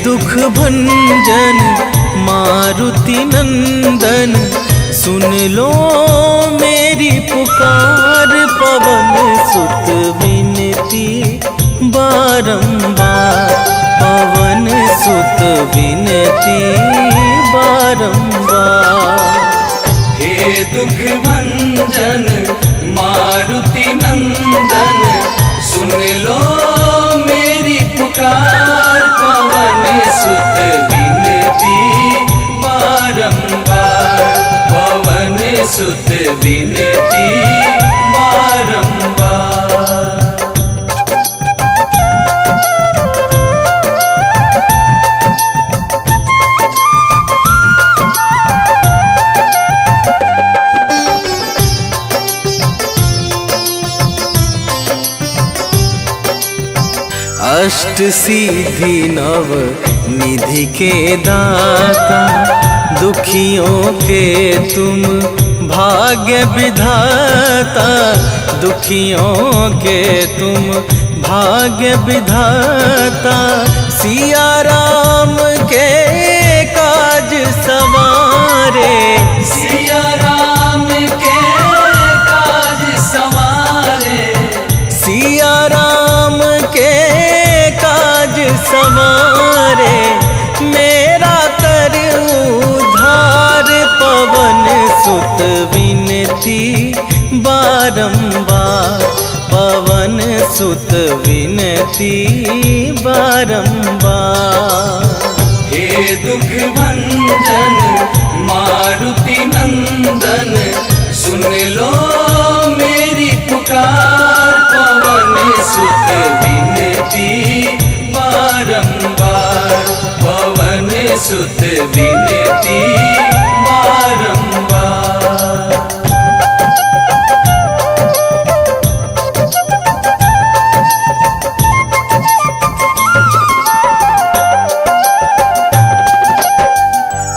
दुख भंजन मारुति नंदन, सुन लो मेरी पुकार। पवन सुत विनती बारंबार, पवन सुत विनती बारंबार। हे दुख भंजन मारुति नंदन, सुन लो मेरी पुकार। पवन सुत विनती बारंबार, पवन सुत विनती बारंबार। अष्ट सिद्धि नव निधि के दाता, दुखियों के तुम भाग्य विधाता। दुखियों के तुम भाग्य विधाता, सिया राम के काज सवारे। सिया राम के काज सवारे, सिया राम के काज सवारे। मेरा कर उद्धार, पवन सुत विनती बारंबार, पवन सुत विनती बारंबार। हे दुख भंजन मारुति नंदन, सुन लो मेरी पुकार। पवन सुत विनती बारंबार, पवन सुत विनती बारंबार।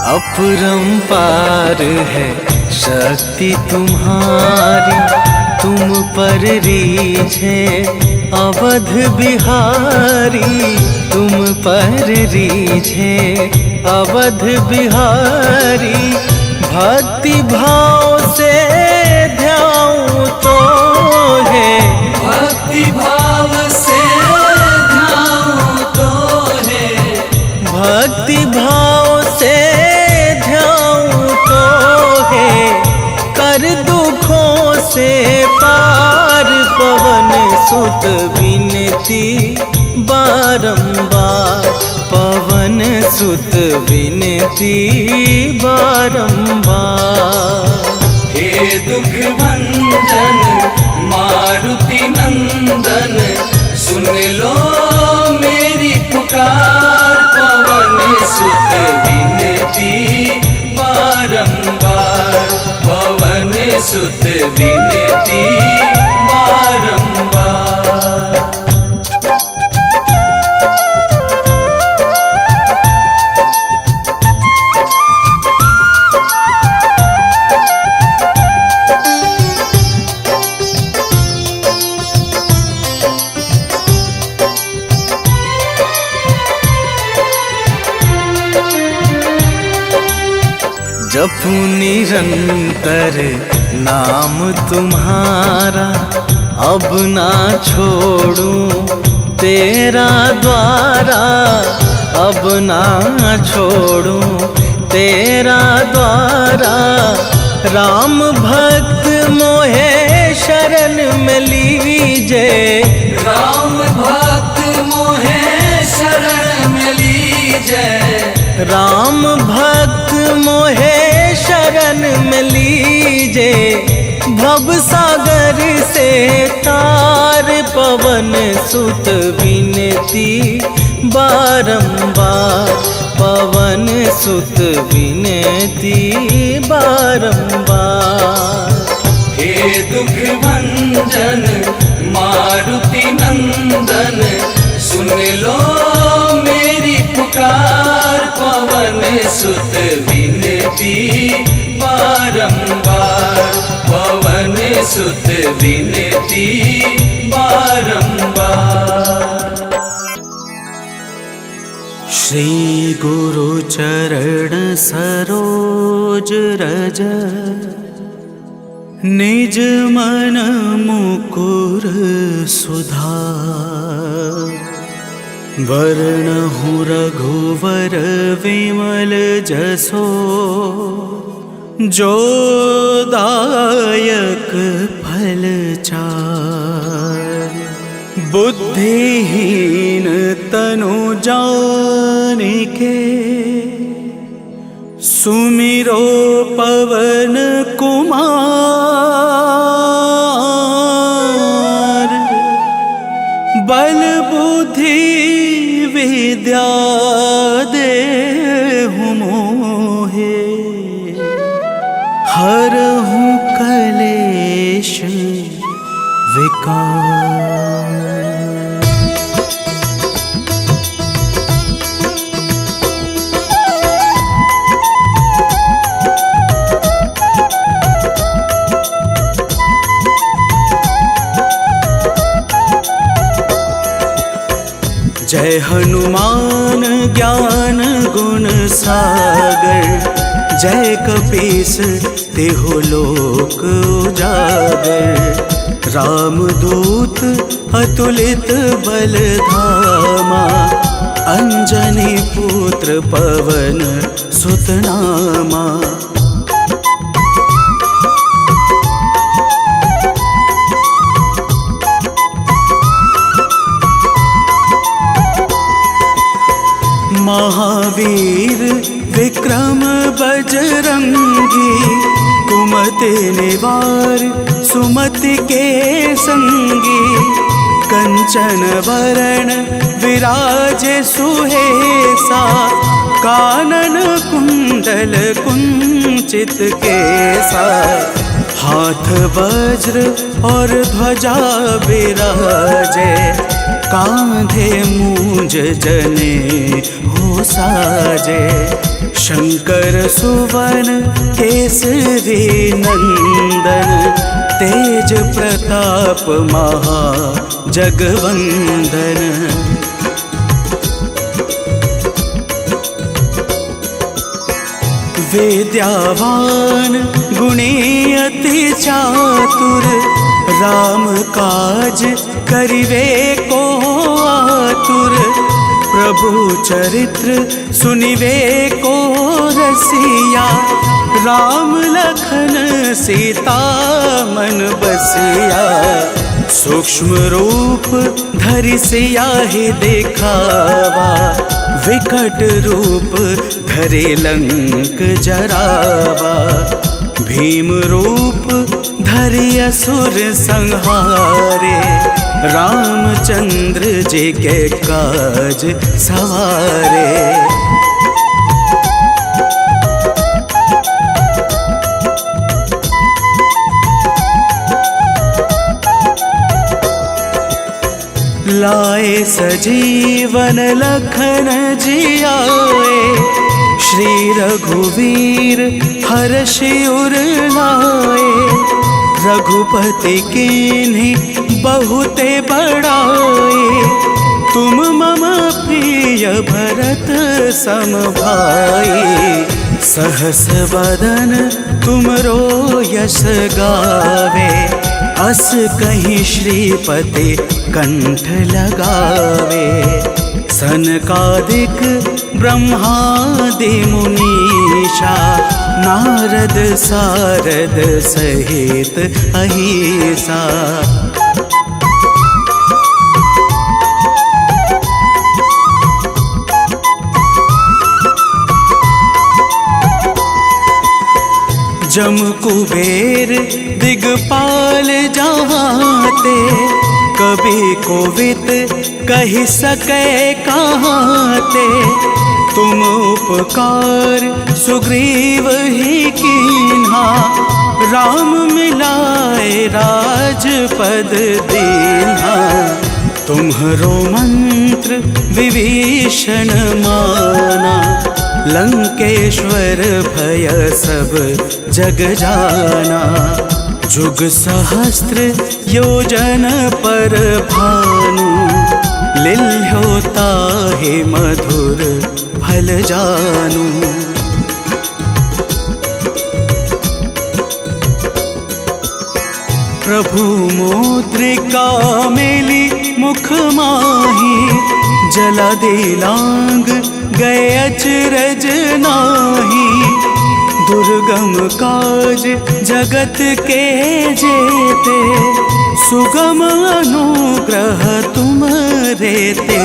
अपरंपार है शक्ति तुम्हारी, तुम पर रीझे अवध बिहारी। तुम पर रीझे अवध बिहारी, भक्ति भाव से ध्याऊं तो है। भक्ति भाव से ध्याऊं तो है, भक्ति भाव से ध्याऊं तो है। कर दुखों से पार, पवन सुत विनती बारंबार, पवन सुत विनती बारंबार। हे दुख भंजन मारुति नंदन, सुन लो मेरी पुकार। पवन सुत विनती बारंबार, पवन सुत विनती बारंबार। जपू निरंतर नाम तुम्हारा, अब ना छोड़ूं तेरा द्वारा। अब ना छोड़ूं तेरा द्वारा। राम भक्त मोहे शरण में लीजे, राम भक्त मोहे शरण में लीजे। राम भक्त मोहे शरण में लीजे। भव सागर से तार, पवन सुत विनती बारंबार, पवन सुत विनती बारंबार। हे दुख भंजन मारुति नंदन, सुन लो मेरी पुकार। पवन सुत विनती बारंबार, पवन सुत विनती बारंबार। श्री गुरु चरण सरोज रज, निज मन मुकुर सुधार। वरणहु रघुवर विमल जसो, जो दायक फल चार। बुद्धिहीन तनु जानिके, सुमिरो पवन कुमार। बल बुद्धि विद्या देहु मोहे, हरहु कलेश विकार। जय हनुमान ज्ञान गुण सागर, जय कपीस तिहु लोक उजागर। रामदूत अतुलित बल धामा, अंजनी पुत्र पवन सुत नामा। महावीर विक्रम बजरंगी, कुमति निवार सुमति के संगी। कंचन वरण विराज सुहेसा, कानन कुंडल कुंचित केसा। हाथ वज्र और ध्वजा विराजे, कांधे मूंज जने हो साजे। शंकर सुवन केसरी नंदन, तेज प्रताप महा जगवंदन। विद्यावान गुणी अति चातुर, राम काज करिवे को आतुर। प्रभु चरित्र सुनिवे को रसिया, राम लखन सीता मन बसिया। सूक्ष्म रूप धरि सियाहि दिखावा, विकट रूप धरि लंक जरावा। भीम रूप धरि असुर संहारे, रामचंद्र जी के काज सवारे। लाए सजीवन लखन जियाए, श्री रघुवीर हर्षि उर लाए। रघुपति कीन्ही बहुते बड़ाए, तुम मम प्रिय भरत सम भाई। सहस बदन तुमरो यश गावे, अस कहीं श्रीपति कंठ लगावे। सनकादिक ब्रह्मादि मुनीषा, नारद सारद सहित अहिसा। जम कुबेर दिगपाल जहाते, कभी कोविद कही सके कहाते। तुम उपकार सुग्रीव ही कीन्हा, राम मिलाए राजपद दीन्हा। तुम्हरो मंत्र विभीषण माना, लंकेश्वर भय सब जग जाना। जुग सहस्त्र योजन पर भानु, लिल्होता हे मधुर फल जानू। प्रभु मुद्रिका मेली मुख माही, जला दे लांग गए अचरज नाही। दुर्गम काज जगत के जेते, सुगम अनुग्रह तुम रेते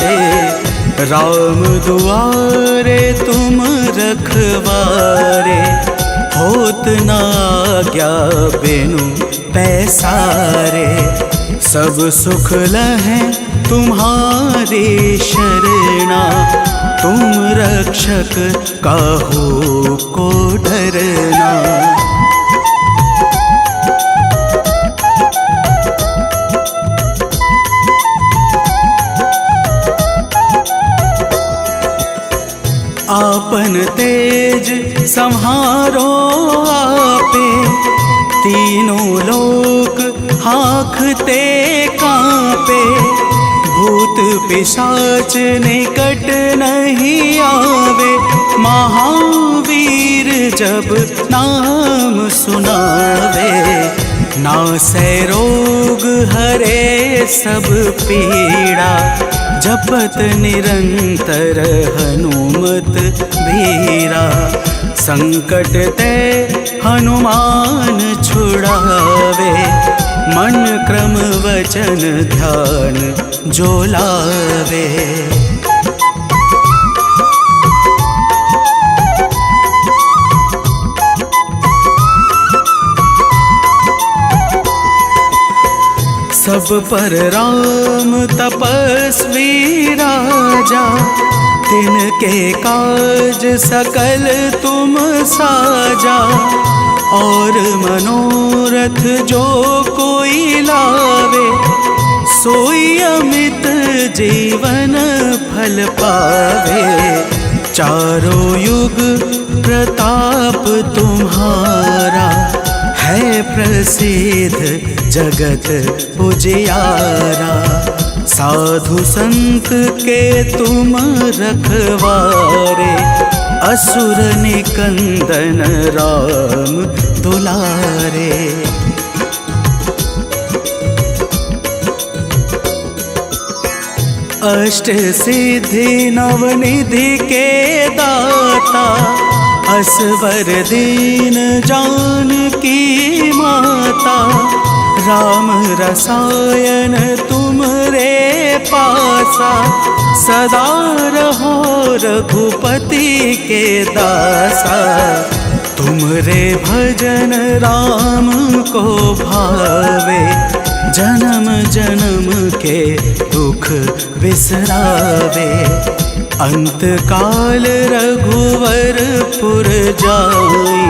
ते। राम दुआरे तुम रखवारे, होत ना आज्ञा बिनु पैसारे। सब सुख लहै तुम्हारी शरणा, तुम रक्षक काहू को डरना। आपन तेज संहारो आपे, तीनों लोक हाँकते कांपे। भूत पिशाच निकट नहीं आवे, महावीर जब नाम सुनावे। नासै रोग हरे सब पीड़ा, जपत निरंतर हनुमत बीरा। संकट ते हनुमान छुड़ावे, मन क्रम वचन ध्यान जो लावे। सब पर राम तपस्वी राजा, तिनके काज सकल तुम साजा। और मनोरथ जो कोई लावे, सोई अमित जीवन फल पावे। चारों युग प्रताप तुम्हारा, है प्रसिद्ध जगत उजियारा। साधु संत के तुम रखवारे, असुर निकंदन राम दुलारे। अष्ट सिद्धि नवनिधि के दाता, असवर दीन जानकी माता। राम रसायन तुमरे पासा, सदा रहो रघुपति के दासा। तुमरे भजन राम को भावे, जन्म जन्म के दुख बिसरावे। अंत काल रघुवरपुर जाई,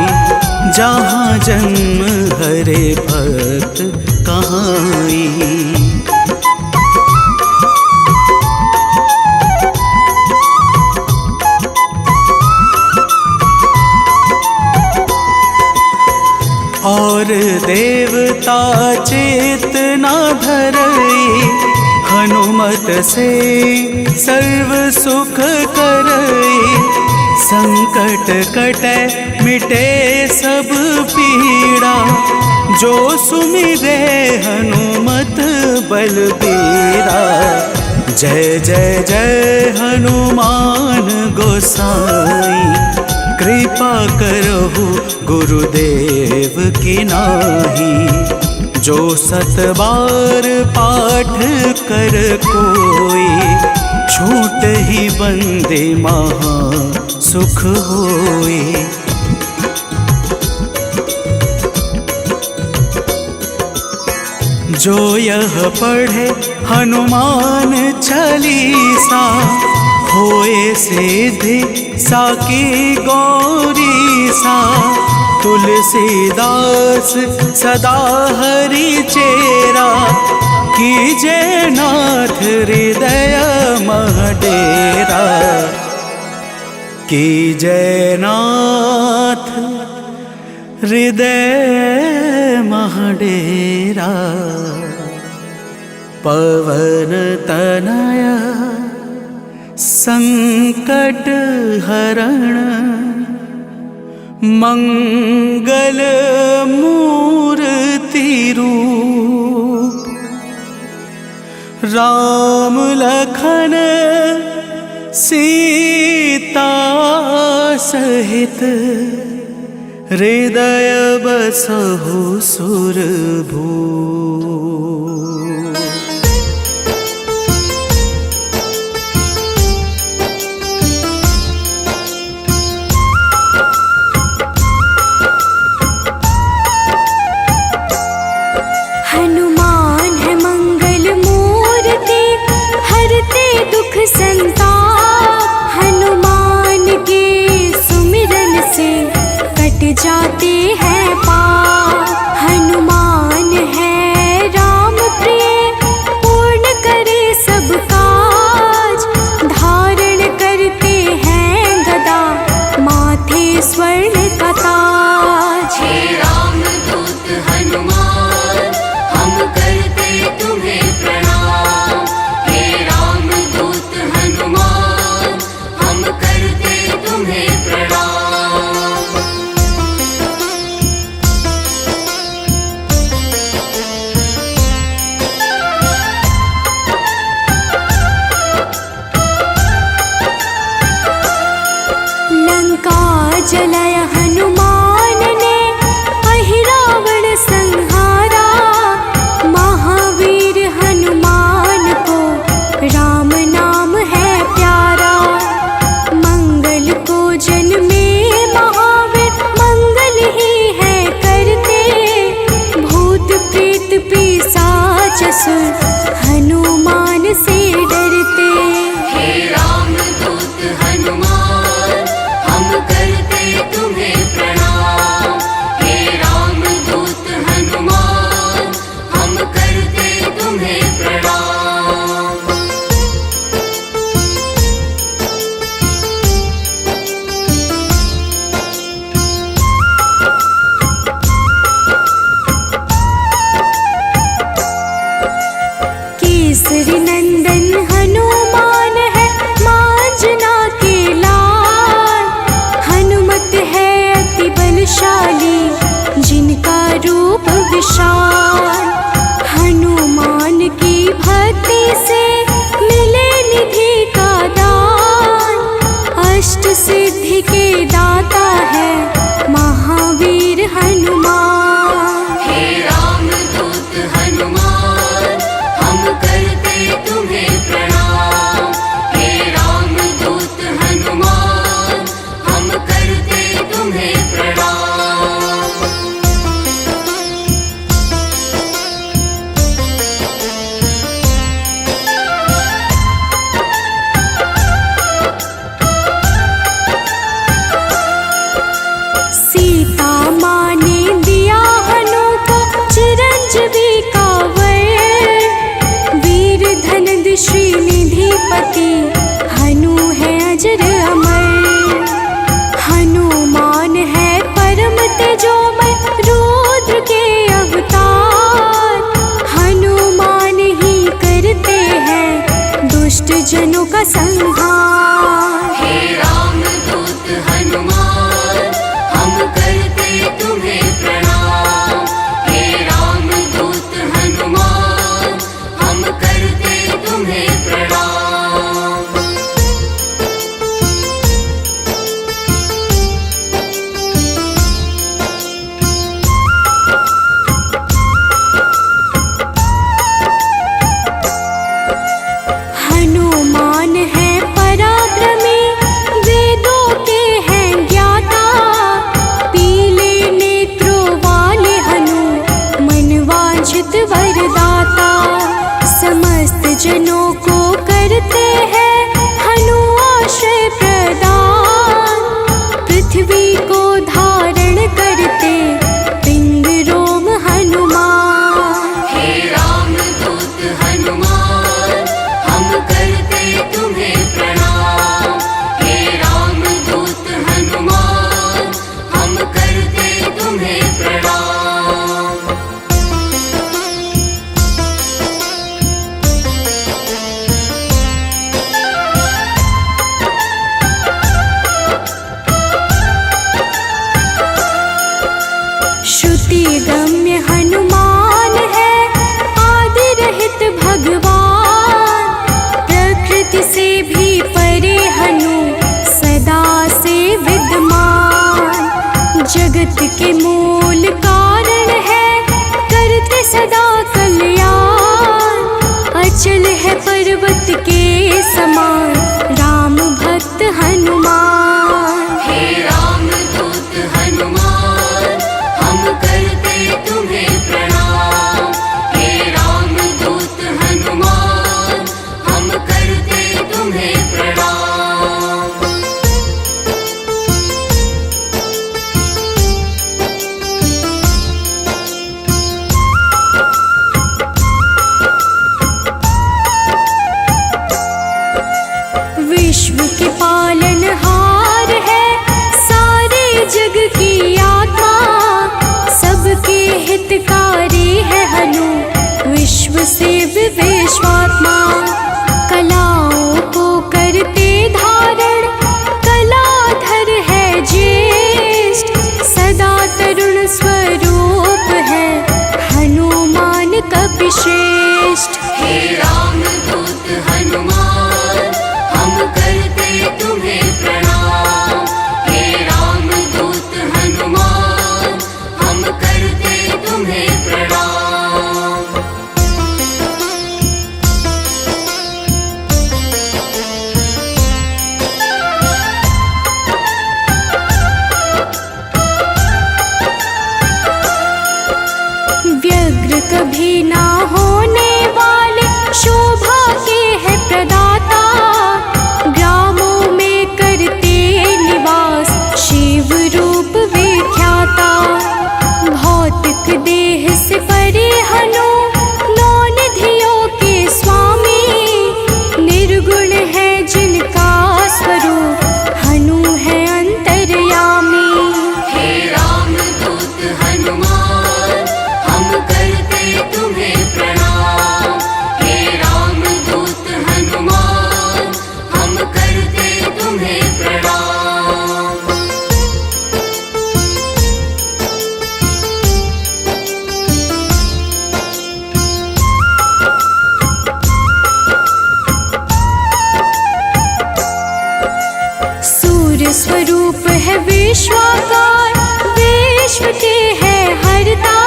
जहाँ जन्म हरे भक्त कहाई। और देवता चेतना धरई, हनुमत से सर्व सुख करई। संकट कटे मिटे सब पीड़ा, जो सुमिरे हनुमत बलबीरा। जय जय जय हनुमान गोसाई, कृपा करहु गुरुदेव की नाही। जो सत बार पाठ कर कोई, छूट ही बंदे महा सुख होई। जो यह पढ़े हनुमान चालीसा, होए सिद्धि साकी गौरी सा। तुलसीदास सदा हरि चेरा, कीजे नाथ हृदय मह डेरा। कीजे नाथ हृदय मह डेरा। पवन तनय संकट हरण मंगल मूर्ति रूप राम लखन सीता सहित हृदय बसहु सुरभूप। हनुमान है मंगल मूर्ति हरते दुख संताप। हनुमान के सुमिरन से कट जाते हैं पाप। हनुमान है राम प्रिय पूर्ण करे सब काज। धारण करते हैं गदा माथे स्वर्ण का ताज। हे राम दूत हनुमान हम करते तुम्हें प्रणाम। हे राम दूत हनुमान हम करते तुम्हें प्रणाम। लंका जलाय हनुमान ने अहिरावण संहारा। महावीर हनुमान को राम नाम है प्यारा। मंगल को जन्मे महावीर मंगल ही है करते। भूत प्रेत पिशाच असुर हनुमान से डरते। हे राम दूत हनुमान हम करते तुम्हें प्रणाम। हे राम दूत हनुमान हम करते तुम्हें प्रणाम। केसरी नंदन हनुमान है मांजना के लाल। हनुमत है अति बलशाली जिनका रूप विशाल। हनुमान की भक्ति से मिले निधि का दान। अष्ट सिद्धि के दाता है महावीर हनुमान। हे राम दूत हनुमान हम करते तुम्हें प्रणाम। हे राम दूत हनुमान हम करते तुम्हें प्रणाम। सीता माँ ने दिया हनु को चिरंजीवी का वर। वीर धनद श्रीनिधिपति हनु है अजर अमर। हनुमान है परम तेजोमय रुद्र के अवतार। हनुमान ही करते हैं दुष्ट जनों का संहार। हे राम दूत हनुमान हम करते तुम्हें प्रणाम। हे राम दूत हनुमान हम करते तुम्हें प्रणाम। हनुमान है पराक्रमी वेदों के हैं ज्ञाता। पीले नेत्रों वाले हनु मनवांछित वरदाता। समस्त जनों को करते हैं हनु आश्रय प्रदान। पृथ्वी को धारण करते पिंड रोम हनुमान। हे राम दूत हनुमान हम करते तुम्हें प्रणाम। हे राम दूत हनुमान हम करते तुम्हें प्रणाम। जगत के मूल कारण है, करते सदा कल्याण। अचल है पर्वत के समान, राम भक्त हनुमान। हे राम दूत हनुमान, हम करते तुम्हें प्रणाम। हे राम दूत हनुमान, हम करते तुम्हें प्रणाम। विश्व के पालनहार है, सारे जग की आत्मा। सबके हितकारी है हनु, विश्व से विश्वात्मा। कलाओं को करते धारण, कलाधर है ज्येष्ठ। सदा तरुण स्वरूप है, हनुमान कपिश्रेष्ठ। हे राम दूत हनुमान, हम करते तुम्हें प्रणाम। हे राम दूत हनुमान, हम करते तुम्हें प्रणाम। व्यग्र कभी ना होने वाले, शोभा के है प्रदाता। ग्रामों में करते निवास, शिव रूप विख्याता। भौतिक देह से परे हनु, नौ निधियों के स्वामी। निर्गुण है जिनका स्वरूप, हनु है अंतर्यामी। हे राम दूत हनुमान, हम करते तुम्हें प्रणाम। हे राम दूत हनुमान, हम करते तुम्हें प्रणाम। सूर्य स्वरूप है विश्वाकार, विश्व के है हरता।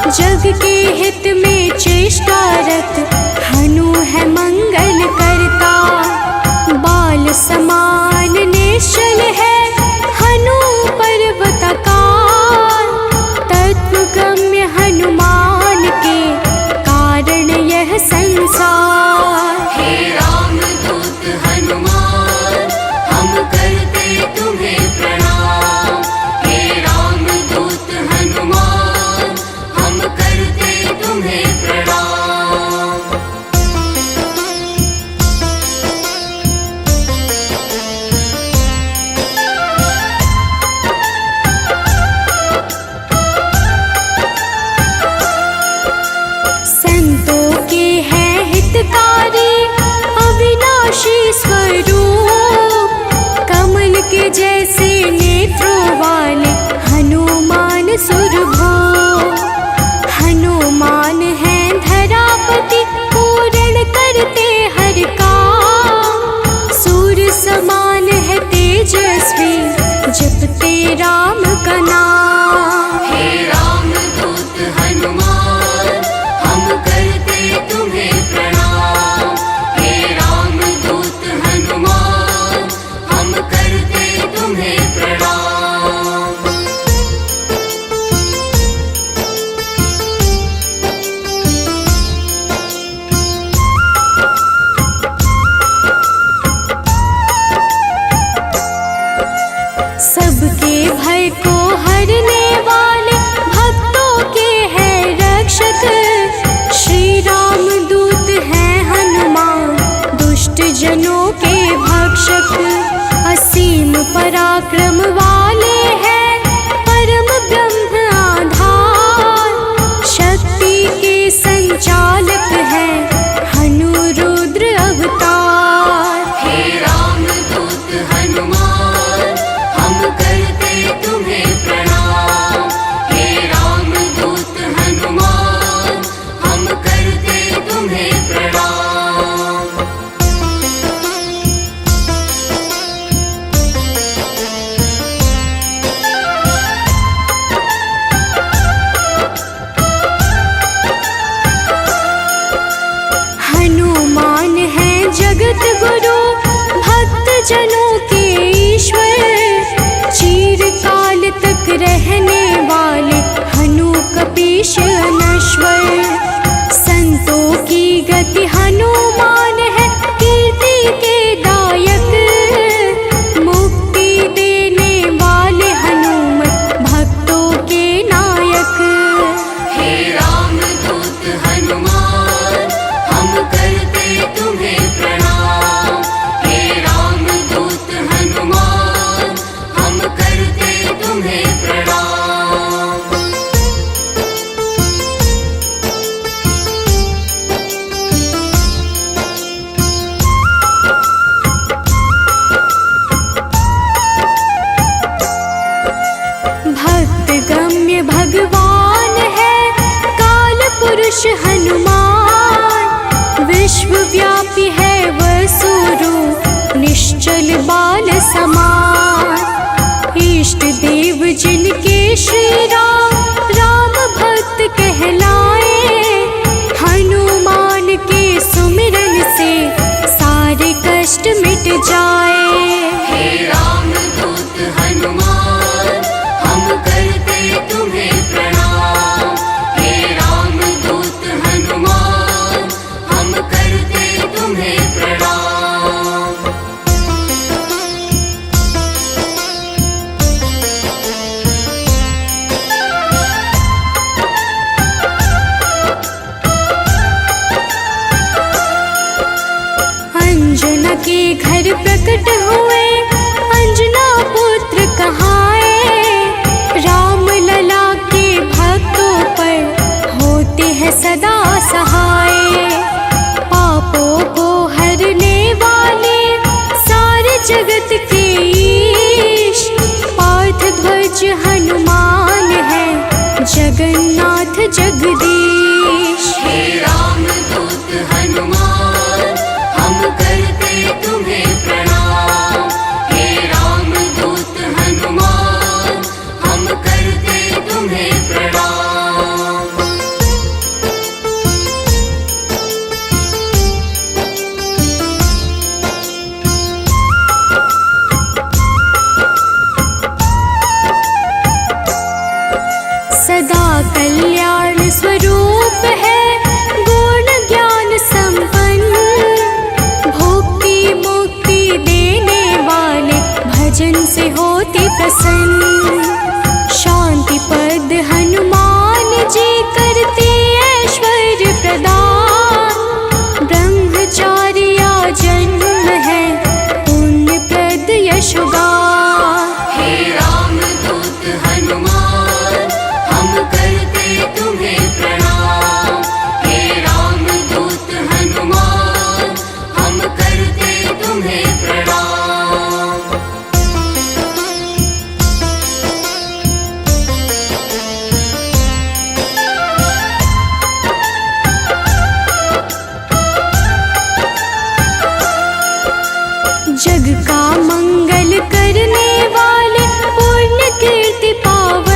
जग के हित में चेष्टारत, हनु है मंगल करता। बाल समान निश्चल है, हनु पर्वताकार। तत्वगम्य हनुमान के, कारण यह संसार। हे राम दूत हनुमान, हम करते तुम्हें प्रणाम। हे राम दूत हनुमान, हम करते तुम्हें प्रणाम। संतों के हैं हितकारी, अविनाशी स्वरूप। कमल के जैसे नेत्रों वाले, हनुमान सुरभो। हनुमान है धरापति, पूर्ण करते हर काम। सूर्य समान है तेजस्वी, जपते राम का नाम। हे राम दूत हनुमान, हम करते तुम्हें प्रणाम। हे राम दूत हनुमान, हम करते तुम्हें प्रणाम। सबके भय को हरने वाले, भक्तों के हैं रक्षक। श्री राम दूत हैं हनुमान, दुष्ट जनों के भक्षक। असीम पराक्रम वाले हैं, परम ब्रह्म आधार। शक्ति के संचालक हैं, हनु रुद्र अवतार। हे राम दूत हनुमान, हम करते तुम्हें प्रणाम। हे राम दूत हनुमान, हम करते तुम्हें रहने वाले हनु कपीश अनश्वर। संतों की गति हनुमान है, कीर्ति के दायक। मुक्ति देने वाले हनुमत भक्तों के नायक। हे रामदूत हनुमान, हम करते तुम्हें प्रणाम। हे रामदूत हनुमान, हम करते तुम्हें प्रणाम। भक्त गम्य भगवान है काल पुरुष हनुमान। विश्वव्यापी है वसुरूप निश्चल बाल समान। इष्ट देव जिनके श्री राम, राम भक्त कहलाए। हनुमान के सुमिरन से सारे कष्ट मिट जाए। हे रामदूत हनुमान, हम करते तुम्हें प्रणाम। हे रामदूत हनुमान, हम करते तुम्हें प्रणाम। अंजना के घर प्रकट हुए, अंजना पुत्र कहाए। राम लला के भक्तों पर होते हैं सदा सहाय। पापों को हरने वाले सारे जगत के ईश। पार्थ ध्वज हनुमान है, जगन्नाथ जगदीश। हे रामदूत हनुमान, हम करते तुम्हें प्रणाम। हे रामदूत हनुमान, हम करते तुम्हें प्रणाम। सदा कल्याण स्वरूप है, गुण ज्ञान संपन्न। भुक्ति मुक्ति देने वाले भजन से होते प्रसन्न। शांति पद हनुमान जी करते ऐश्वर्य प्रदान। ब्रह्मचार्या जन्म है, पुण्य प्रद यशोगान। हे रामदूत हनुमान, हम करते तुम्हें प्रणाम। हे रामदूत हनुमान, हम करते तुम्हें प्रणाम। जग का मंगल करने वाले, पुण्य कीर्ति पावन।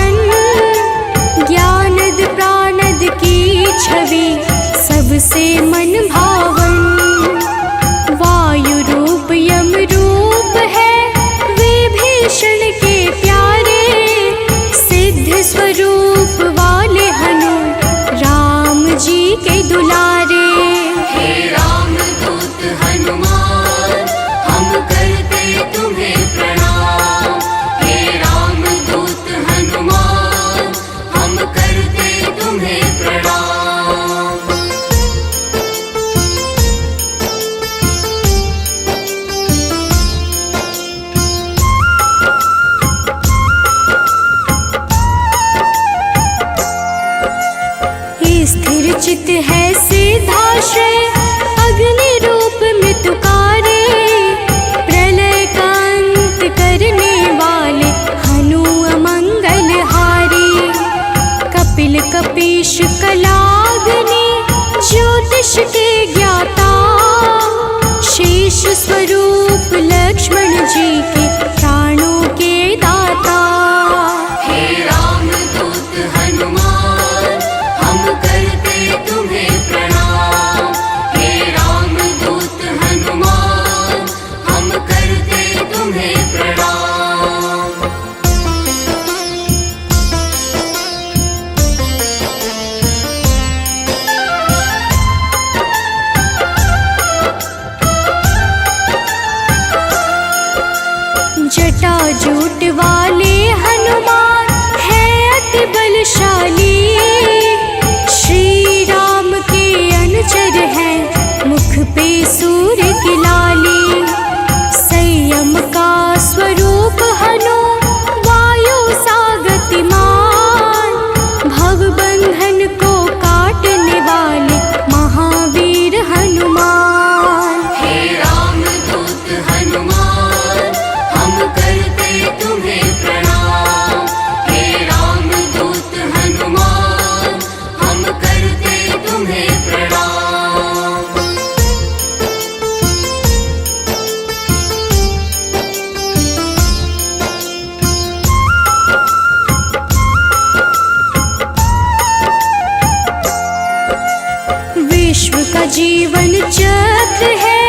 जीवन चक्र है,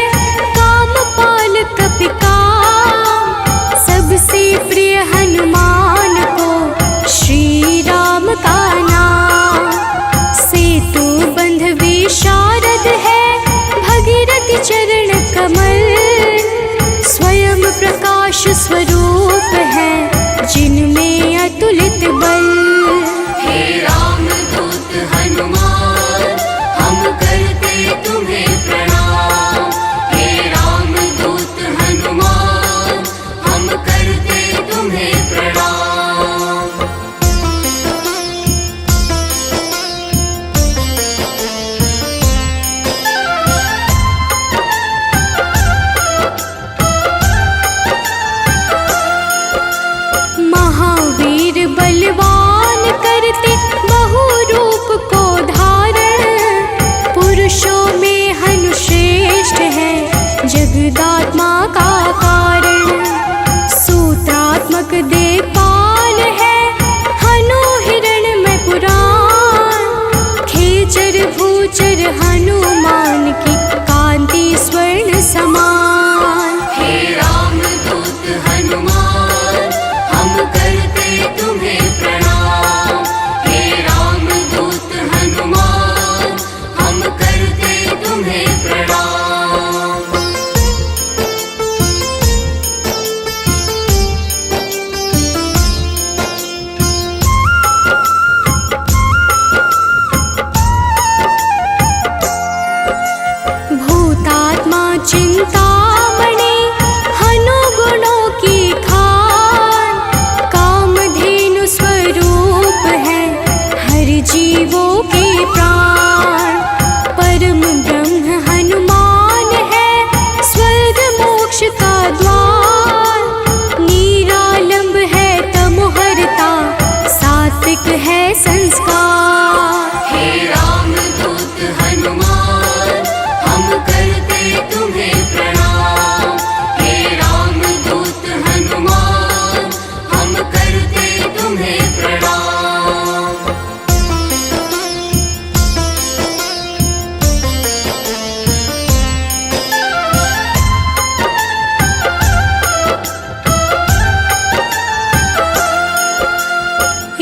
कामपाल कपिकाम। सबसे प्रिय हनुमान को श्री राम का नाम। सेतु बंध विशारद है, भगीरथ चरण कमल। स्वयं प्रकाश स्वरूप है, जिनमें अतुलित बल। हे राम दूत हनुमान, हम करते तुम्हें प्रणाम। हे राम दूत हनुमान, हम करते तुम्हें प्रणाम। महावीर बलवान करते बहु रूप को धारण। पुरुषों में हनुश्रेष्ठ है, जगदात्मा का कारण। सूत्रात्मक देवपाल है, हनु हिरण में पुराण। खेचर भूचर हनुमान की, कांति स्वर्ण समान। हे राम दूत हनुमान, हम करते तुम्हें प्रणाम। हे राम दूत हनुमान, हम करते तुम्हें प्रणाम। भूतात्मा चिंतामणि, हनु गुणों की खान। कामधेनु स्वरूप है, हर जीवों के प्राण। परम ब्रह्म हनुमान है, स्वर्ग मोक्ष का द्वार। निरालंब है तमोहरता, सात्विक है संस्कार। हे राम दूत हनुमान, हम करते तुम्हें प्रणाम। हे राम दूत हनुमान, हम करते तुम्हें प्रणाम।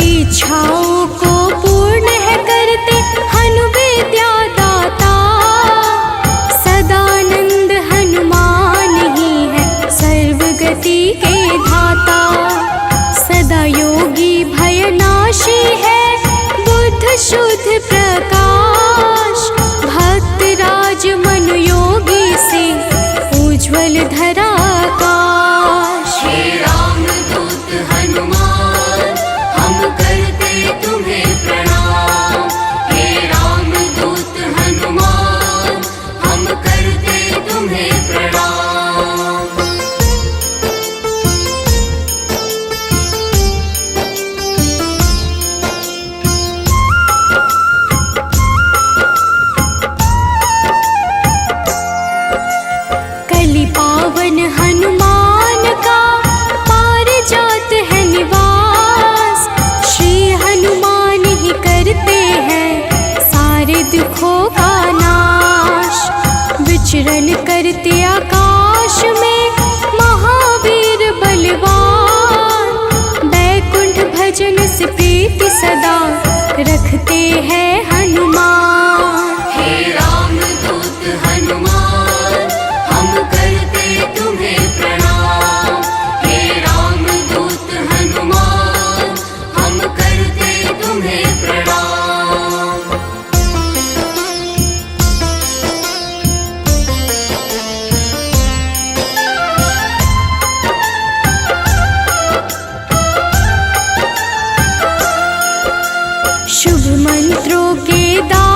इच्छाओं को पूर्ण है करते, हनु विद्या दाता। सदानंद हनुमान ही है, सर्वगति के धाता। सदा योगी भयनाशी है, बुद्ध शुद्ध प्रकाश। भक्त राज मन योगी से, उज्ज्वल धरा आकाश। हे राम दूत हनुमान, हम करते तुम्हें प्रणाम। हे राम दूत हनुमान, हम करते तुम्हें प्रणाम। कलि पावन हनुमान का, पारिजात है निवास। श्री हनुमान ही करते हैं, सारे दुखों का नाश। विचरण करते आकाश में, महावीर बलवान। बैकुंठ भजन से प्रीति सदा, रखते हैं हनुमान। हे राम दूत हनुमान, हम करते तुम्हें प्रणाम। हे राम दूत हनुमान, हम करते तुम्हें प्रणाम। शुभ मंत्रों के दाता,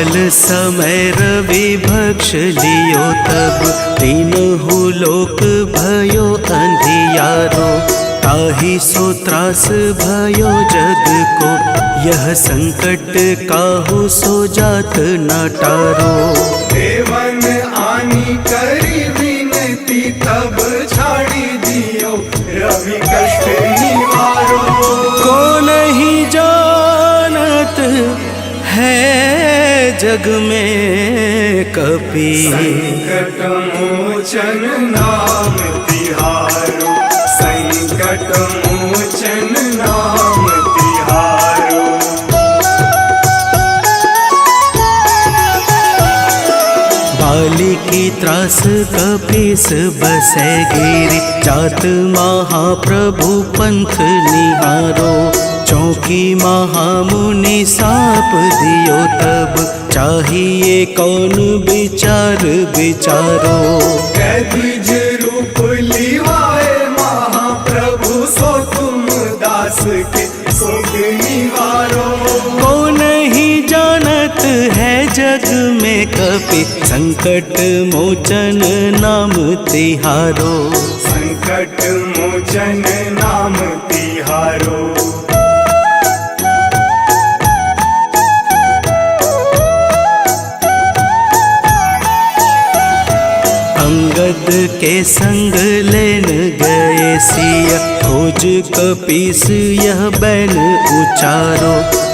काल समय रवि भक्ष लियो तब, तीनहु लोक भयो अंधियारो। ताहि सो त्रास भयो जग को, यह संकट काहू सो जात न टारो। देवन आनी करी विनती, तब छाड़ी दियो रवि कष्ट निवारो। को नहीं जानत है जग में कपि, संकट मोचन नाम तिहारो, संकट मोचन नाम तिहारो। बाली की त्रास कपीस बसै गिरि, जात महाप्रभु पंथ निहारो। चौकी महामुनि साप दियो तब, चाहिए कौन विचार विचारो। कैदिज रूप लिवाए महाप्रभु, सो तुम दास के शोक निवारो। को नहीं जानत है जग में कपि, संकट मोचन नाम तिहारो। संकट मोचन नाम तिहारो। अंगद के संग लेन गए सिया, खोज कपीस यह बैन उचारो।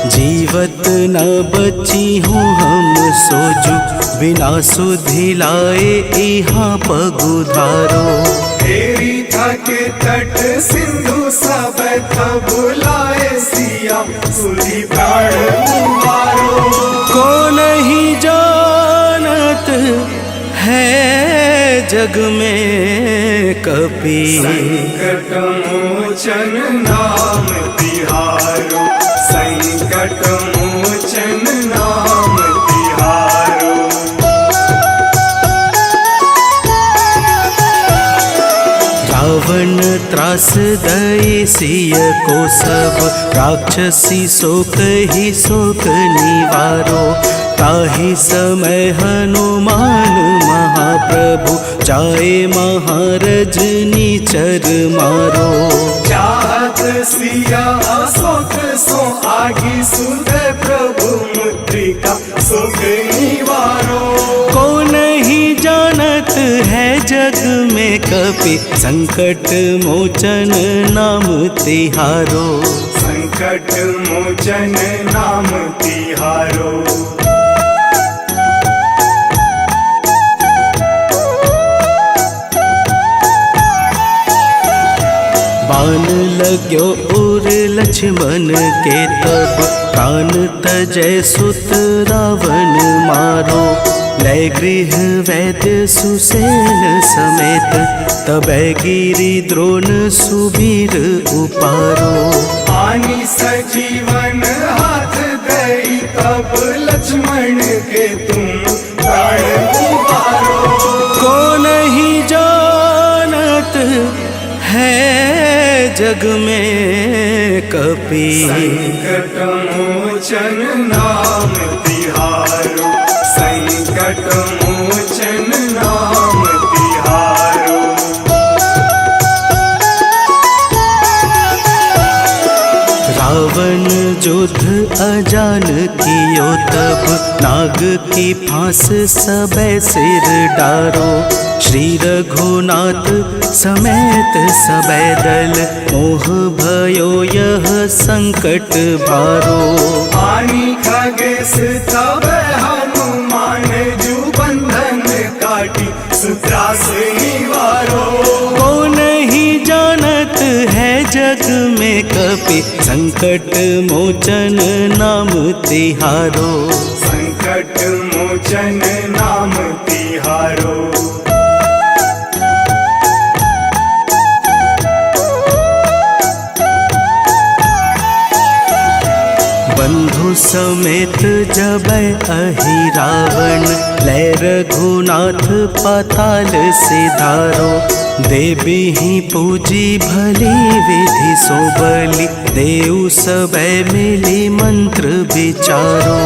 जीवत न बची हूँ हम सोजू, बिना सुधि लाए यहाँ पगुधारो। तेरी थके तट सिंधु सब तब लाए सिया, सुधि प्राण उबारो। को नहीं जानत है जग में कपि, संकट मोचन नाम तिहारो, संकट मोचन नाम तिहारो। रावण त्रास दई सिय को सब, राक्षसी शोक ही शोक निवारो। ताहि समय हनुमान महाप्रभु, जाए महारज नीचर मारो। चाहत सिया अशोक सो आगी, सुध प्रभु मुद्रिका शोक निवारो। को नहीं जानत है जग में कपि, संकट मोचन नाम तिहारो। संकट मोचन नाम तिहारो। बाण लाग्यो उर लक्ष्मण के तब, प्राण तजय सुत रावण मारो। लय गृह वैद्य सुसेन समेत, तबै गिरि द्रोण सुबीर उपारो। आनी सजीवन हाथ दई, तब लक्ष्मण के तुम प्राण उबारो। को नहीं जानत है जग में कपि, संकट मोचन नाम तिहारो, संकट मोचन नाम तिहारो। रावण युद्ध अजान कियो तब, नाग की फांस सबे सिर डारो। श्री रघुनाथ समेत सबे दल, मोह भयो यह संकट भारो। आनी खगेश तब हनुमान, जू बंधन काटी सुत्रास निवारो। को नहीं जानत है जग में कपि, संकट मोचन नाम तिहारो। संकट मोचन नाम तिहारो। बंधु समेत जब अहि रावण, लय रघुनाथ पाताल सिधारो। देवी ही पूजी भली विधि सो बलि, देव सबे मिली मंत्र विचारो।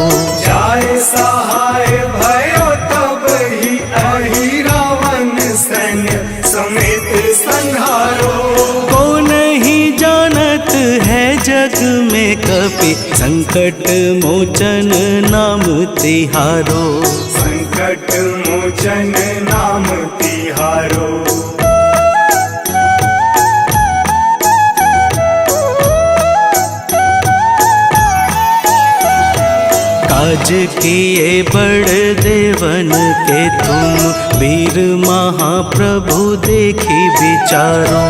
जाय सहाय भयो तब ही अहि रावण सैन्य समेत संहारो। कौन ही जानत है जग में कपि, संकट मोचन नाम तिहारो। संकट मोचन नाम तिहारो। काज किए बड़ देवन के तुम, वीर महाप्रभु देखी विचारो।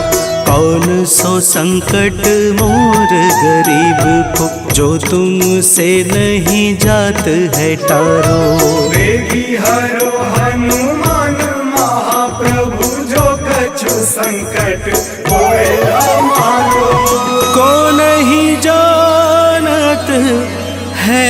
कौन सो संकट मोर गरीब को, जो तुमसे नहीं जात है टारो। वेगी हरो हनुमान महाप्रभु, जो कछु संकट होए हमारो। को नहीं जानत है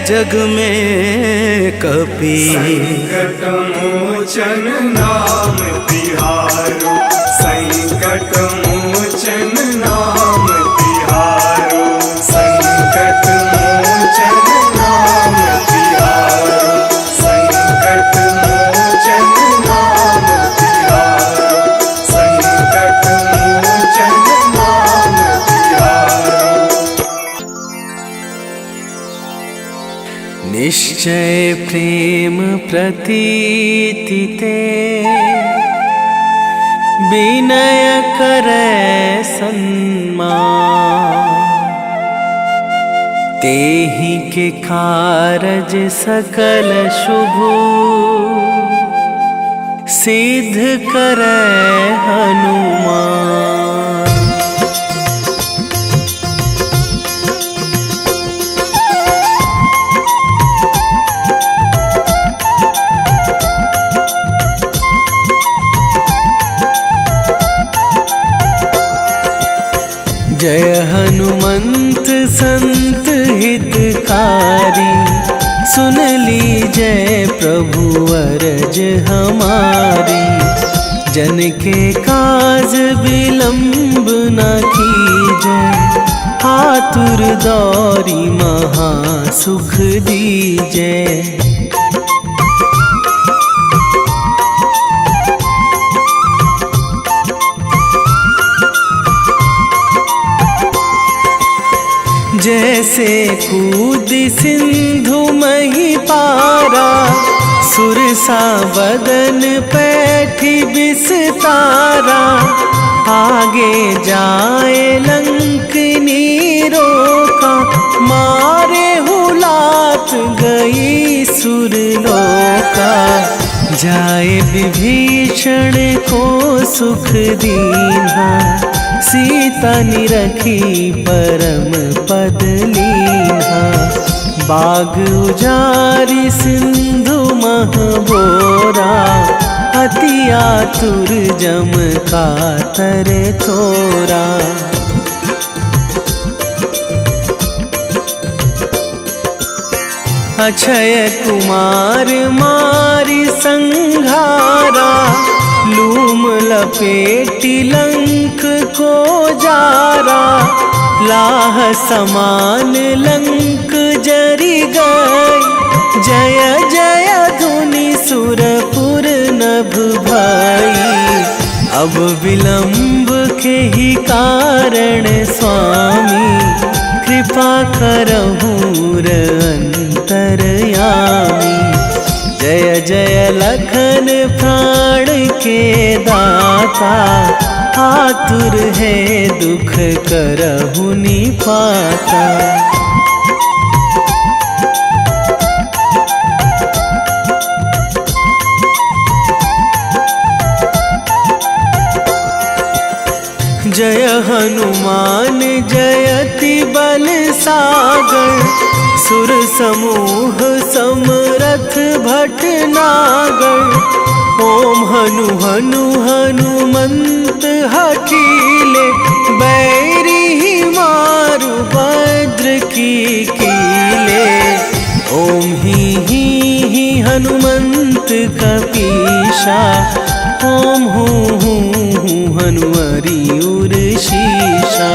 जग में कपि, संकट मोचन नाम तिहारो। संकट मोचन नाम तिहारो। संकट मोचन नाम तिहारो। संकट मोचन नाम तिहारो। संकट मोचन नाम तिहारो। निश्चय प्रेम प्रतीति ते, विनय करे सन्मान। तेहि के कारज सकल शुभ, सिद्ध करे हनुमान। जय हनुमंत संत हितकारी, सुन लीजय प्रभु अरज हमारी। जन के काज विलंब न कीजय, आतुर दौरी महा सुख दीजय। जैसे कूद सिंधु मही पारा, सुरसा बदन पैठी बिस्तारा। आगे जाए लंकनी रोका, मारे हुलात गई सुरलोका। जाए विभीषण को सुख दीन्हा, सीता निरखी परम पद लीन्हा। बाग उजारी सिंधु महबोरा, अति आतुर जम कातर थोरा। अक्षय कुमार मारी संघारा, लूम लपेटी लंक को जारा। लाह समान लंक जरी गई, जय जय धुनि सुरपुर नभ भाई। अब विलंब के ही कारण स्वामी, कृपा करहूँ अंतरयामी। जय जय लखन प्राण के दाता, आतुर है दुख करहु निपाता। जय हनुमान जयति बल सागर, सुर समूह समरथ भटनागर। ओम हनु हनु हनुमंत हठीले, बैरी ही मारु भद्र की हनुमंत कपीशा। ओम हूँ हनुमरी उर्शीशा।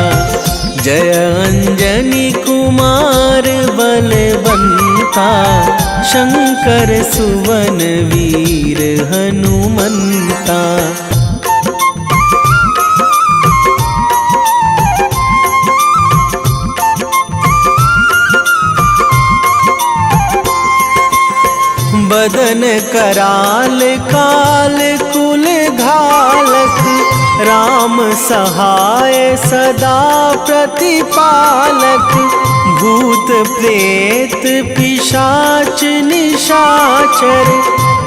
जय अंजनी कुमार बलवंता। शंकर सुवन वीर हनुमंता। बदन कराल काल कुल घालक। राम सहाय सदा प्रतिपालक। भूत प्रेत पिशाच निशाचर।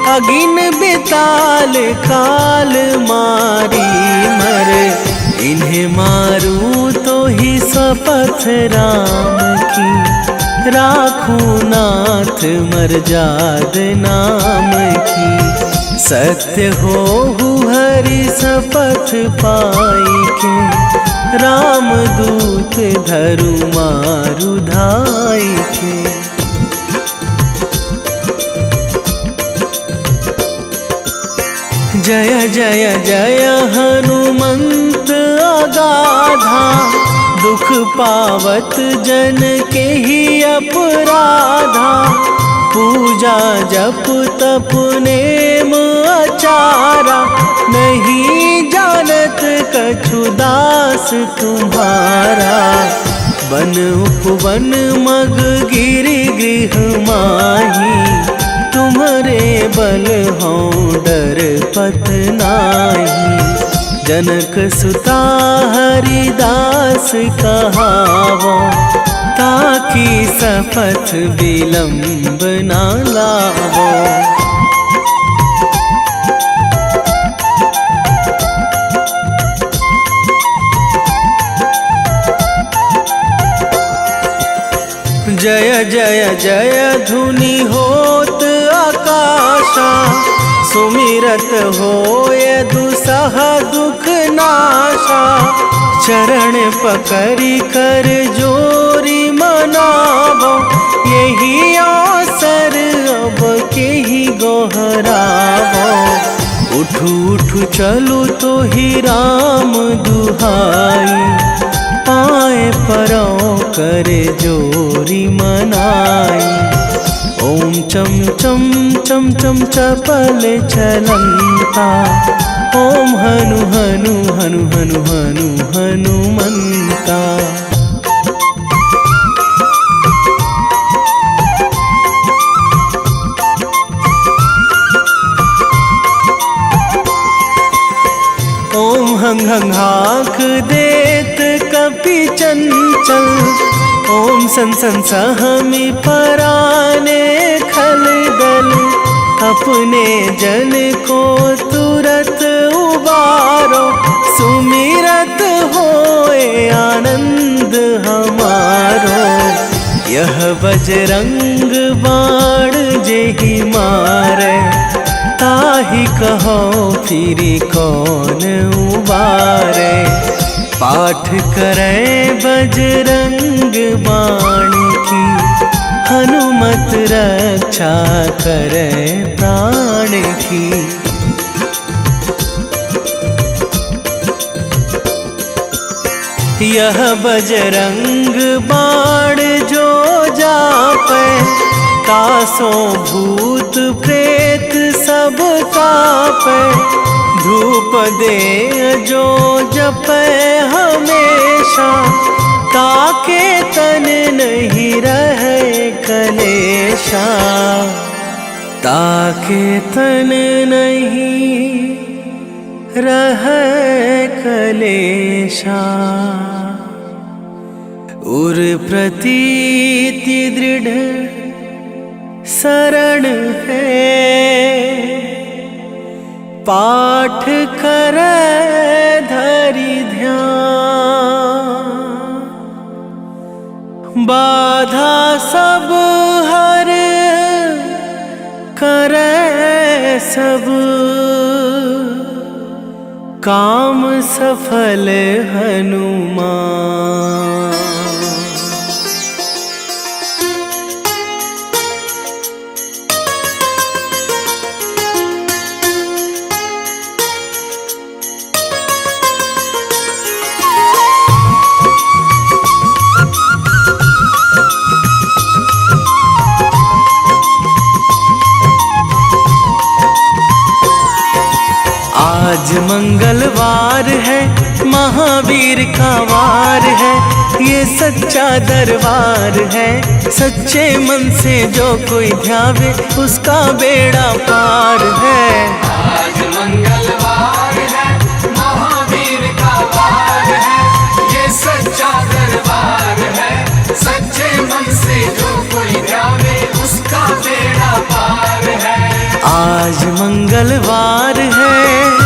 अगिन बिताल काल मारी मर। इन्हें मारूं तो ही शपथ राम की। राखूं नाथ मर्याद नाम की। सत्य हो हरि शपथ पाई के। राम दूत धरु मारु धाई के। जय जय जय हनुमंत अगाधा। दुख पावत जन के ही अपराधा। पूजा जप तप नेम आचारा। नहीं जानत कछु दास तुम्हारा। वन उपवन मग गिरि गृह माही। तुम्हारे बल हों डर पत नाही। जनक सुता हरिदास कहावो। ताकि शपथ विलंब ना लावो। जय जय जय धुनि होत आकाशा। सुमिरत होय दुसह दुख नाशा। चरण पकड़ी कर जोरी मनावो। यही अवसर अब के ही गोहरावो। उठू उठू चलू तो ही राम दुहाई। पाए परो करे जोरी मनाई। ओम चम चम चम चम चपल चलंता। ओम हनु हनु हनु हनु हनु हनुमंता। ओम हंग हंग हाक देत कपि चंचल। ओम सन सन सहमी पराने खल दल। अपने जन को तुरत उबारो। सुमिरत होए आनंद हमारो। यह बजरंग बाण जेहि मारे। ताहि कहो फिरी कौन उबारे। पाठ करें बजरंग बाण की। हनुमत रक्षा करें प्राण की। यह बजरंग बाण जो जापे। तासों भूत प्रेत सब कापे। धूप दे जो जपे हमेशा। ताके तन नहीं रहे कलेशा। ताके तन नहीं रहे कलेशा। उर प्रतीति दृढ़ शरण है। पाठ करे धरि ध्यान। बाधा सब हर करे सब। काम सफल हनुमान। मंगलवार है, महावीर का वार है, ये सच्चा दरबार है। सच्चे मन से जो कोई ध्यावे उसका बेड़ा पार है। आज मंगलवार है, महावीर का वार है, ये सच्चा दरबार है। सच्चे मन से जो कोई ध्यावे उसका बेड़ा पार है। आज मंगलवार है।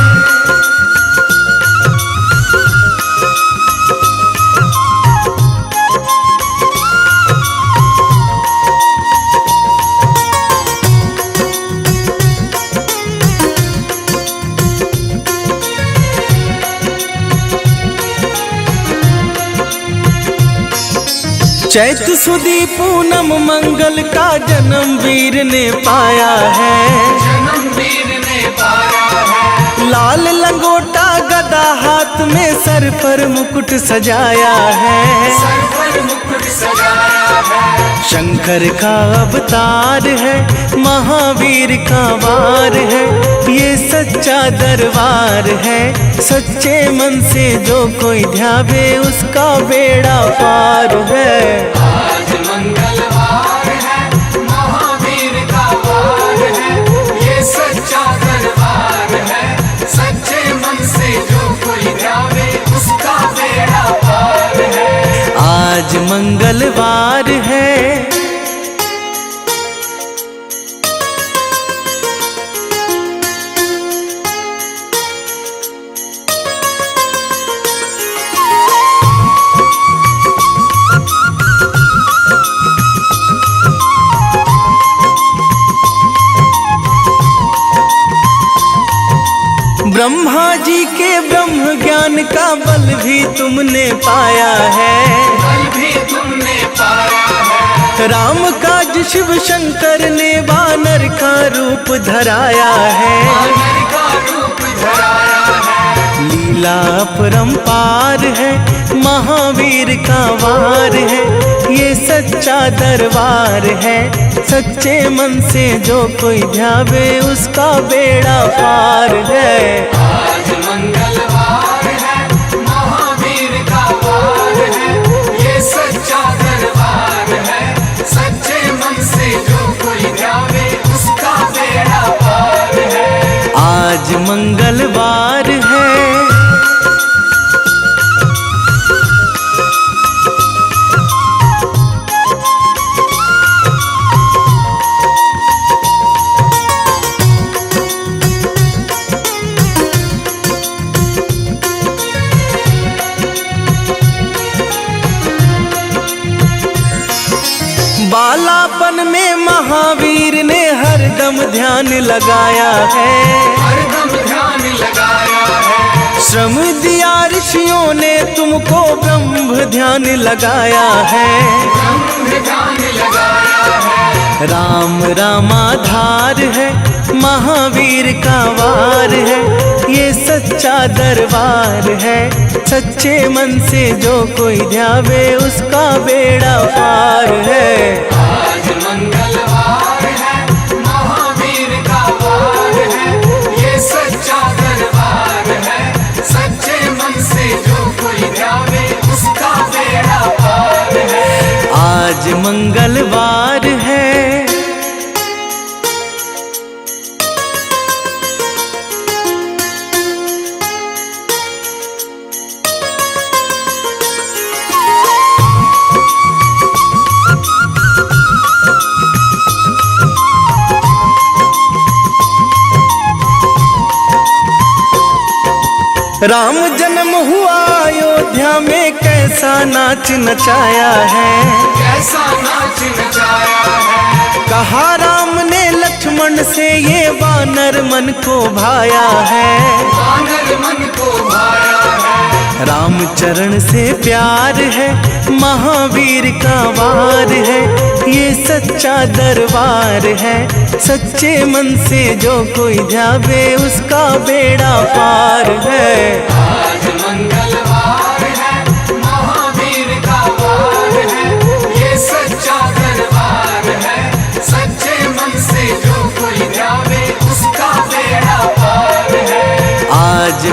चैत सुदी पूनम मंगल का जन्म वीर ने पाया है। जन्म वीर ने पाया है। लाल लंगोटा गदा हाथ में, सर पर मुकुट सजाया है। सर पर मुकुट सजाया है। शंकर का अवतार है, महावीर का वार है, ये सच्चा दरबार है। सच्चे मन से जो कोई ध्यावे उसका बेड़ा पार है। आज मंगलवार है, महावीर का वार है, ये सच्चा दरबार है। सच्चे मन से जो कोई ध्यावे उसका बेड़ा पार है। आज मंगलवार है। ब्रह्मा जी के ब्रह्म ज्ञान का बल भी तुमने पाया है। बल भी तुमने पाया है। राम काज शिव शंकर ने वानर का रूप धराया है। वानर का रूप धराया है। लीला अपरंपार है, महावीर का वार है, ये सच्चा दरबार है। सच्चे मन से जो कोई ध्यावे उसका बेड़ा पार है। आज मंगलवार है, महावीर का वार है, ये सच्चा दरबार है। सच्चे मन से जो कोई ध्यावे उसका बेड़ा पार है। आज मंगलवार है। बालापन में महावीर ने हरदम ध्यान लगाया है। हरदम ध्यान लगाया है। श्रम दिया ऋषियों ने तुमको, ब्रह्म ध्यान लगाया है। ब्रह्म ध्यान लगाया है। राम रामाधार है, महावीर का वार है, ये सच्चा दरबार है। सच्चे मन से जो कोई ध्यावे उसका बेड़ा पार है। आज मंगलवार है, महावीर का वार है, ये सच्चा दरबार है। सच्चे मन से जो कोई ध्यावे उसका बेड़ा पार है। आज मंगलवार है। राम जन्म हुआ अयोध्या में, कैसा नाच नचाया है। कैसा नाच नचाया है। कहा राम ने लक्ष्मण से, ये वानर मन को भाया है। वानर मन को भाया है। राम चरण से प्यार है, महावीर का वार है, ये सच्चा दरबार है। सच्चे मन से जो कोई ध्यावे उसका बेड़ा पार है। आज मंगलवार है, महावीर का वार है, ये सच्चा दरबार है। सच्चे मन से जो कोई ध्यावे उसका बेड़ा पार है। आज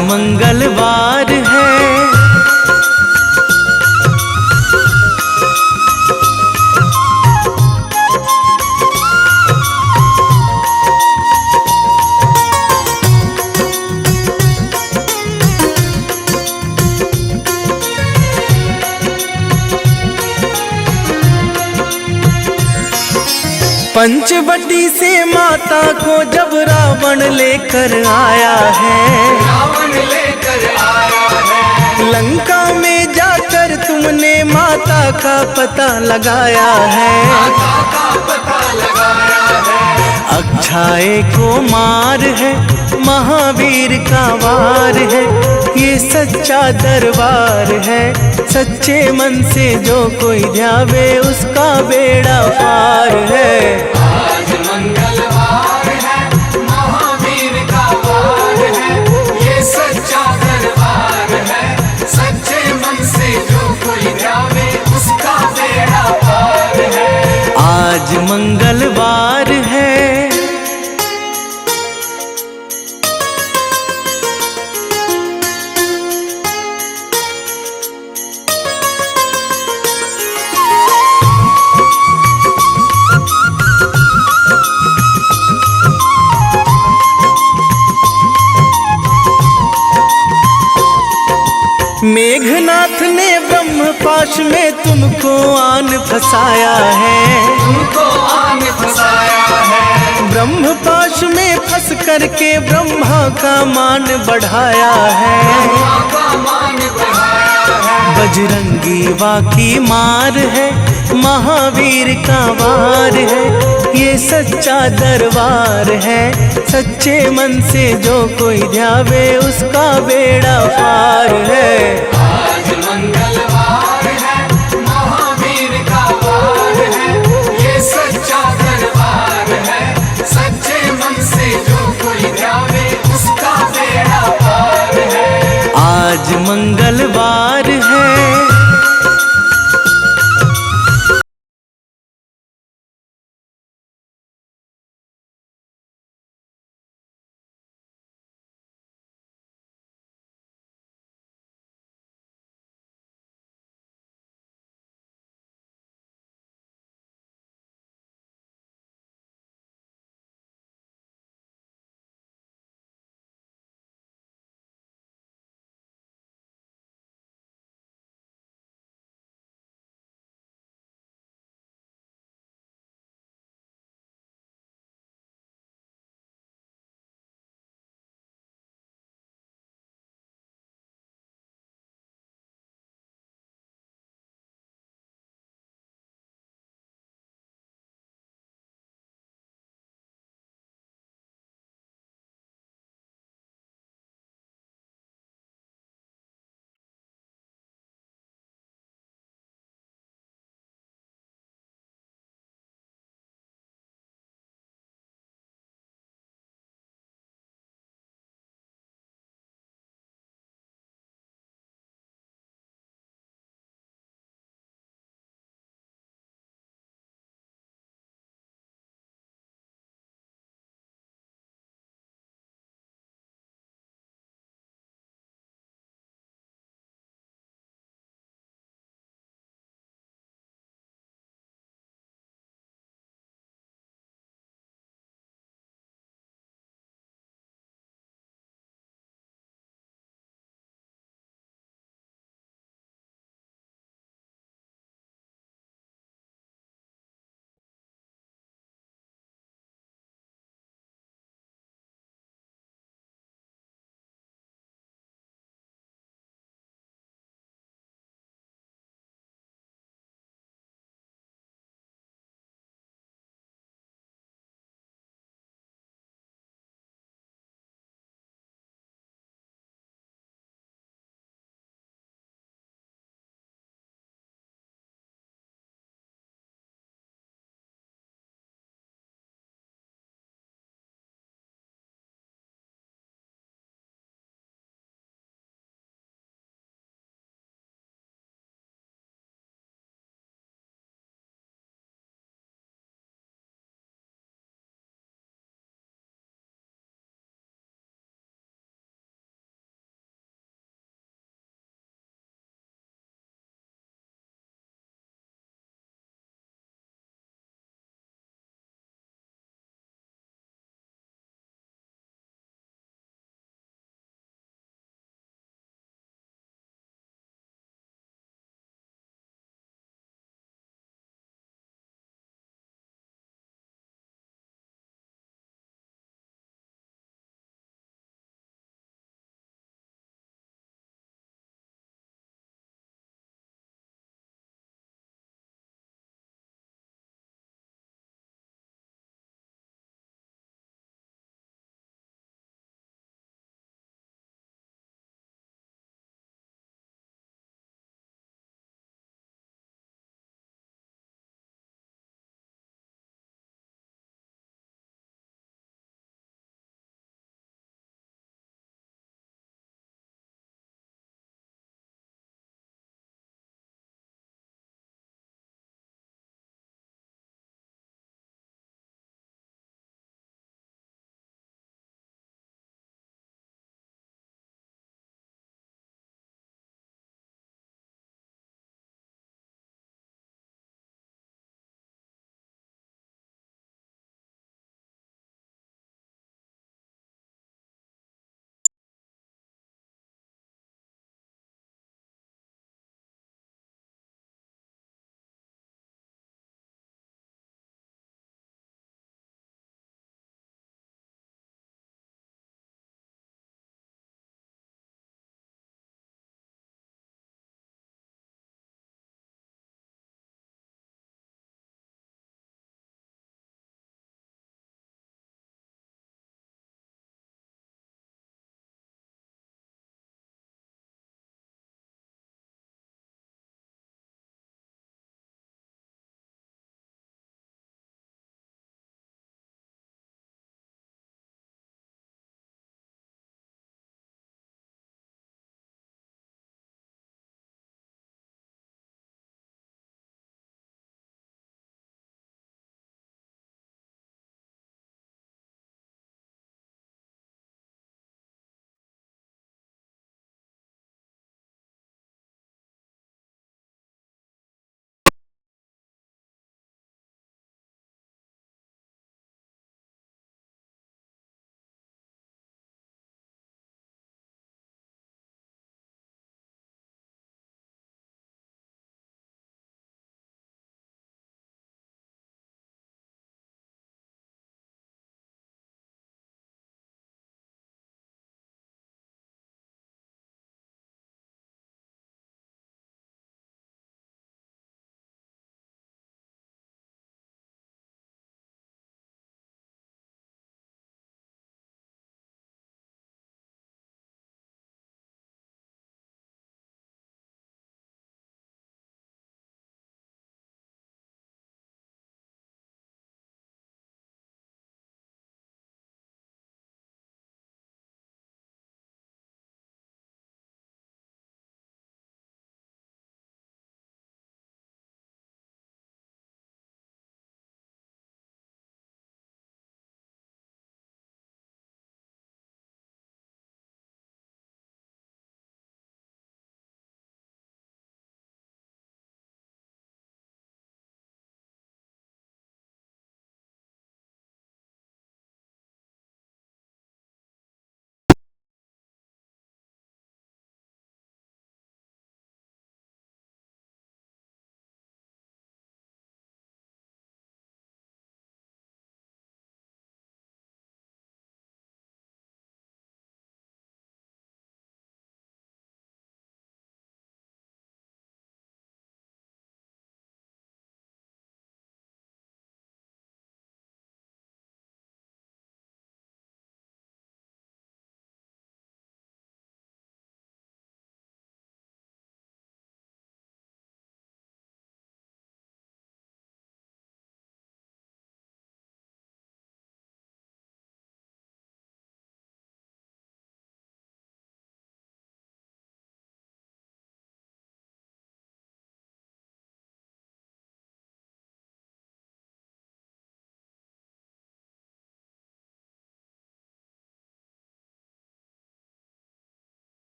पंचवटी से माता को जब रावण लेकर आया है, रावण लेकर आया है, लंका में जाकर तुमने माता का पता लगाया है। माता का पता लगाया है, अक्षाए को मार है, महावीर का वार है, ये सच्चा दरबार है। सच्चे मन से जो कोई ध्यावे उसका बेड़ा पार है। आज मंगलवार है, महावीर का वार है, ये सच्चा दरबार है। सच्चे मन से जो कोई ध्यावे उसका बेड़ा पार है। आज मंगलवार है, मेघनाथ ने ब्रह्मपाश में तुमको आन फंसाया है। तुमको आन फंसाया है, ब्रह्मपाश में फंस करके ब्रह्मा का मान बढ़ाया है। ब्रह्मा का मान बढ़ाया है, बजरंगी वाकी मार है, महावीर का वार है, ये सच्चा दरबार है। सच्चे मन से जो कोई ध्यावे उसका बेड़ा पार है। आज मंगलवार है, महावीर का वार है, ये सच्चा दरबार है। सच्चे मन से जो कोई ध्यावे उसका बेड़ा पार है। आज मंगलवार